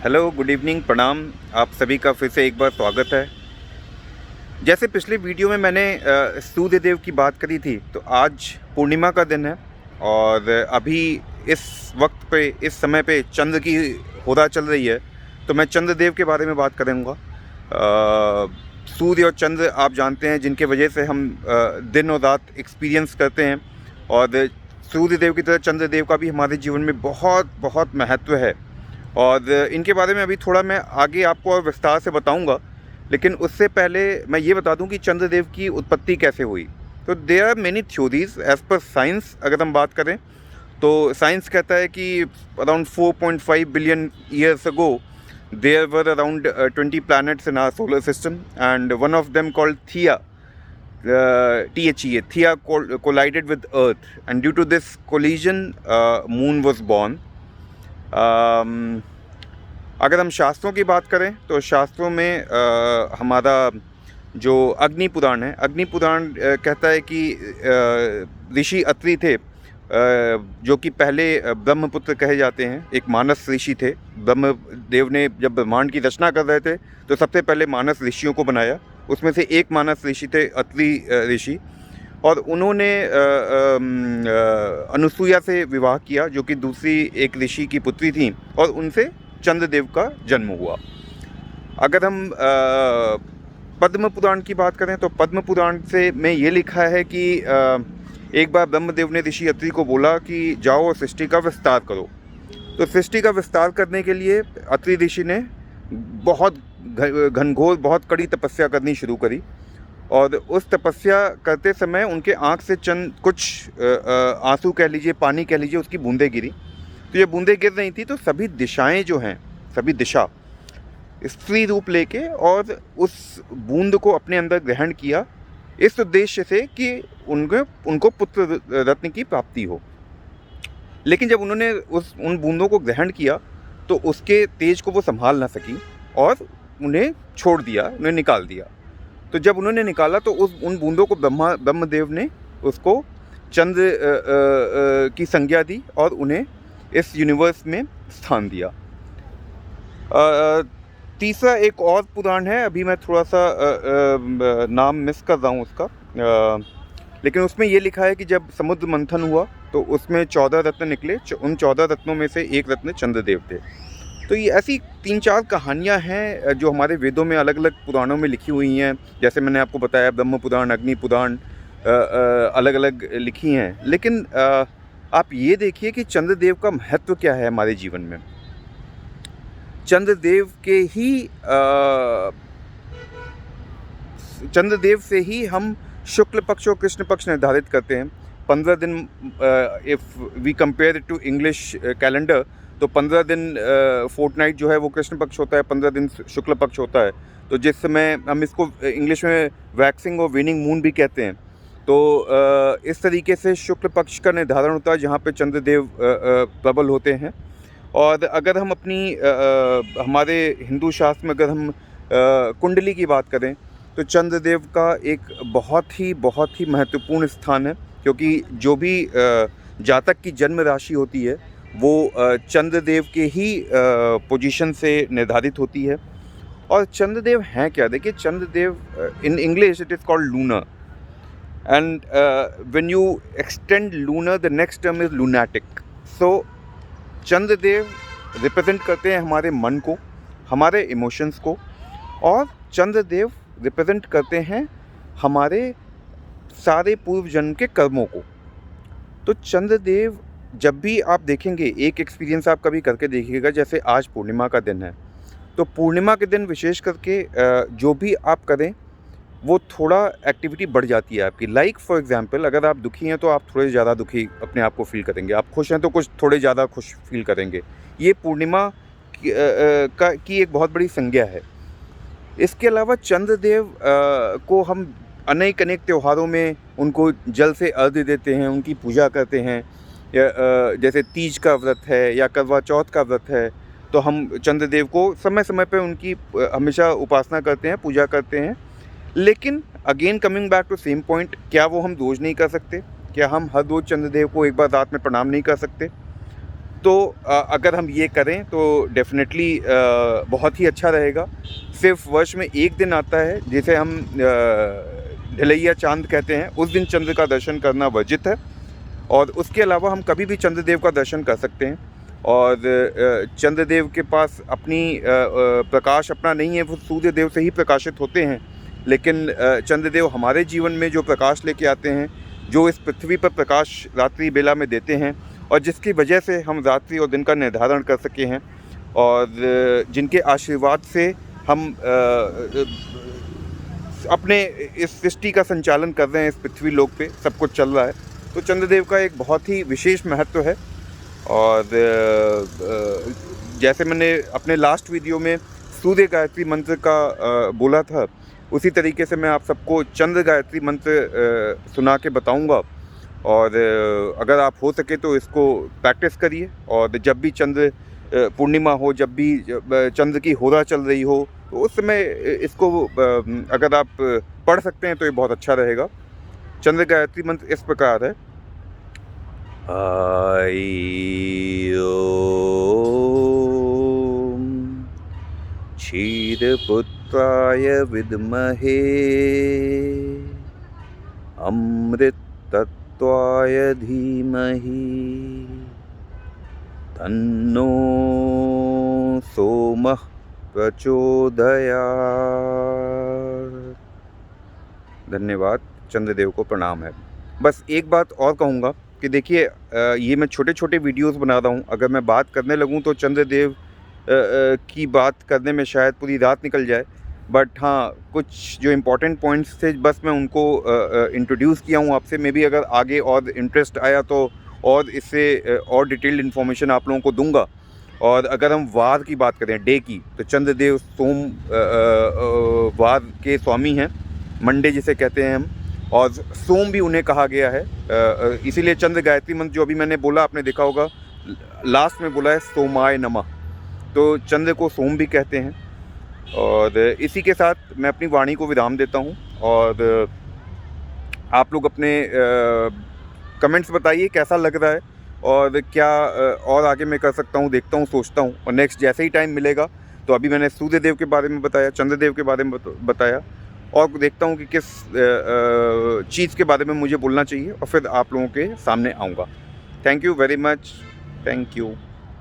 Hello, good evening, प्रणाम। आप सभी का फिर से एक बार स्वागत है। जैसे पिछले वीडियो में मैंने सूर्य देव की बात करी थी, तो आज पूर्णिमा का दिन है और अभी इस वक्त पे, इस समय पे चंद्र की होरा चल रही है, तो मैं चंद्र देव के बारे में बात करूँगा। सूर्य और चंद्र आप जानते हैं, जिनके वजह से हम दिन और रात एक्सपीरियंस करते हैं, और सूर्य देव की तरह चंद्र देव का भी हमारे जीवन में बहुत बहुत महत्व है। और इनके बारे में अभी थोड़ा मैं आगे आपको और विस्तार से बताऊंगा, लेकिन उससे पहले मैं ये बता दूं कि चंद्रदेव की उत्पत्ति कैसे हुई। तो there are many theories as per science. अगर हम बात करें तो साइंस कहता है कि around 4.5 billion years ago there were around 20 planets in our solar system, and one of them called Theia, Theia collided with Earth, and due to this collision moon was born. अगर हम शास्त्रों की बात करें तो शास्त्रों में हमारा जो अग्नि पुराण है, अग्नि पुराण कहता है कि ऋषि अत्रि थे, जो कि पहले ब्रह्मपुत्र कहे जाते हैं। एक मानस ऋषि थे। ब्रह्मदेव ने जब ब्रह्मांड की रचना कर रहे थे तो सबसे पहले मानस ऋषियों को बनाया। उसमें से एक मानस ऋषि थे अत्रि ऋषि, और उन्होंने अनुसुईया से विवाह किया, जो कि दूसरी एक ऋषि की पुत्री थी, और उनसे चंद्रदेव का जन्म हुआ। अगर हम पद्म पुराण की बात करें तो पद्म पुराण से में ये लिखा है कि एक बार ब्रह्मदेव ने ऋषि अत्रि को बोला कि जाओ और सृष्टि का विस्तार करो। तो सृष्टि का विस्तार करने के लिए अत्रि ऋषि ने बहुत घनघोर, बहुत कड़ी तपस्या करनी शुरू करी, और उस तपस्या करते समय उनके आँख से चंद कुछ आंसू कह लीजिए, पानी कह लीजिए, उसकी बूंदें गिरी। तो ये बूंदें गिर रही थी तो सभी दिशाएं जो हैं, सभी दिशा स्त्री रूप लेके और उस बूंद को अपने अंदर ग्रहण किया, इस उद्देश्य से कि उनको पुत्र रत्न की प्राप्ति हो। लेकिन जब उन्होंने उन बूंदों को ग्रहण किया तो उसके तेज को वो संभाल ना सकी और उन्हें छोड़ दिया, उन्हें निकाल दिया। तो जब उन्होंने निकाला तो उन बूंदों को ब्रह्मदेव ने उसको चंद्र की संज्ञा दी और उन्हें इस यूनिवर्स में स्थान दिया। तीसरा एक और पुराण है, अभी मैं थोड़ा सा नाम मिस कर रहा हूँ उसका, लेकिन उसमें ये लिखा है कि जब समुद्र मंथन हुआ तो उसमें 14 रत्न निकले। उन 14 रत्नों में से एक रत्न चंद्रदेव थे। तो ये ऐसी 3-4 कहानियाँ हैं जो हमारे वेदों में अलग अलग पुराणों में लिखी हुई हैं। जैसे मैंने आपको बताया, ब्रह्म पुराण, अग्नि पुराण अलग अलग लिखी हैं। लेकिन आप ये देखिए कि चंद्रदेव का महत्व क्या है हमारे जीवन में। चंद्रदेव से ही हम शुक्ल पक्ष और कृष्ण पक्ष निर्धारित करते हैं। 15 दिन, if we compare it to English calendar, तो 15 दिन फोर्टनाइट जो है वो कृष्ण पक्ष होता है, 15 दिन शुक्ल पक्ष होता है। तो जिस समय हम इसको इंग्लिश में वैक्सिंग और वीनिंग मून भी कहते हैं। तो इस तरीके से शुक्ल पक्ष का निर्धारण होता है जहाँ पे चंद्रदेव प्रबल होते हैं। और अगर हम हमारे हिंदू शास्त्र में अगर हम कुंडली की बात करें तो चंद्रदेव का एक बहुत ही महत्वपूर्ण स्थान है, क्योंकि जो भी जातक की जन्म राशि होती है वो चंद्रदेव के ही पोजीशन से निर्धारित होती है। और चंद्रदेव हैं क्या? देखिए, Chandradev in English it is called lunar, and when you extend lunar the next term is lunatic. So Chandradev represent करते हैं हमारे मन को, हमारे इमोशंस को, और चंद्रदेव रिप्रेजेंट करते हैं हमारे सारे पूर्व जन्म के कर्मों को। तो चंद्रदेव जब भी आप देखेंगे, एक एक्सपीरियंस आप कभी करके देखिएगा, जैसे आज पूर्णिमा का दिन है, तो पूर्णिमा के दिन विशेष करके जो भी आप करें वो थोड़ा एक्टिविटी बढ़ जाती है आपकी। लाइक फॉर एग्जांपल, अगर आप दुखी हैं तो आप थोड़े ज़्यादा दुखी अपने आप को फील करेंगे, आप खुश हैं तो कुछ थोड़े ज़्यादा खुश फील करेंगे। ये पूर्णिमा की एक बहुत बड़ी संज्ञा है। इसके अलावा चंद्रदेव को हम अनेक त्योहारों में उनको जल से अर्घ्य देते हैं, उनकी पूजा करते हैं। जैसे तीज का व्रत है या करवा चौथ का व्रत है, तो हम चंद्रदेव को समय समय पर उनकी हमेशा उपासना करते हैं, पूजा करते हैं। लेकिन again coming back to same point, क्या वो हम रोज़ नहीं कर सकते? क्या हम हर रोज़ चंद्रदेव को एक बार रात में प्रणाम नहीं कर सकते? तो अगर हम ये करें तो डेफिनेटली बहुत ही अच्छा रहेगा। सिर्फ वर्ष में एक दिन आता है जिसे हम ढलैया चांद कहते हैं, उस दिन चंद्र का दर्शन करना वर्जित है, और उसके अलावा हम कभी भी चंद्रदेव का दर्शन कर सकते हैं। और चंद्रदेव के पास अपनी प्रकाश अपना नहीं है, वो सूर्य देव से ही प्रकाशित होते हैं। लेकिन चंद्रदेव हमारे जीवन में जो प्रकाश लेके आते हैं, जो इस पृथ्वी पर प्रकाश रात्रि बेला में देते हैं, और जिसकी वजह से हम रात्रि और दिन का निर्धारण कर सके हैं, और जिनके आशीर्वाद से हम अपने इस सृष्टि का संचालन कर रहे हैं, इस पृथ्वी लोक पे सब कुछ चल रहा है। तो चंद्रदेव का एक बहुत ही विशेष महत्व है। और जैसे मैंने अपने लास्ट वीडियो में सूर्य गायत्री मंत्र का बोला था, उसी तरीके से मैं आप सबको चंद्र गायत्री मंत्र सुना के बताऊंगा। और अगर आप हो सके तो इसको प्रैक्टिस करिए, और जब भी चंद्र पूर्णिमा हो, जब भी चंद्र की होरा चल रही हो, तो उस समय इसको अगर आप पढ़ सकते हैं तो ये बहुत अच्छा रहेगा। चंद्र गायत्री मंत्र इस प्रकार है। ओम क्षीरपुत्राय विद्महे अमृतत्वाय धीमहि तन्नो सोमः प्रचोदयात्। धन्यवाद, चंद्रदेव को प्रणाम है। बस एक बात और कहूँगा कि देखिए, ये मैं छोटे छोटे वीडियोस बना रहा हूँ। अगर मैं बात करने लगूँ तो चंद्रदेव की बात करने में शायद पूरी रात निकल जाए। बट हाँ, कुछ जो इम्पोर्टेंट पॉइंट्स थे बस मैं उनको इंट्रोड्यूस किया हूँ आपसे। मे बी अगर आगे और इंटरेस्ट आया तो और इससे और डिटेल्ड इन्फॉर्मेशन आप लोगों को दूंगा। और अगर हम वार की बात करें, डे की, तो चंद्रदेव वार के स्वामी हैं, मंडे जिसे कहते हैं हम, और सोम भी उन्हें कहा गया है। इसीलिए चंद्र गायत्री मंत्र जो अभी मैंने बोला, आपने देखा होगा लास्ट में बोला है सोमाय नमः, तो चंद्र को सोम भी कहते हैं। और इसी के साथ मैं अपनी वाणी को विराम देता हूँ, और आप लोग अपने कमेंट्स बताइए कैसा लग रहा है, और क्या और आगे मैं कर सकता हूँ, देखता हूँ, सोचता हूँ। और नेक्स्ट जैसे ही टाइम मिलेगा, तो अभी मैंने सूर्यदेव के बारे में बताया, चंद्रदेव के बारे में बताया, और देखता हूँ कि किस चीज़ के बारे में मुझे बोलना चाहिए, और फिर आप लोगों के सामने आऊँगा। Thank you very much, thank you.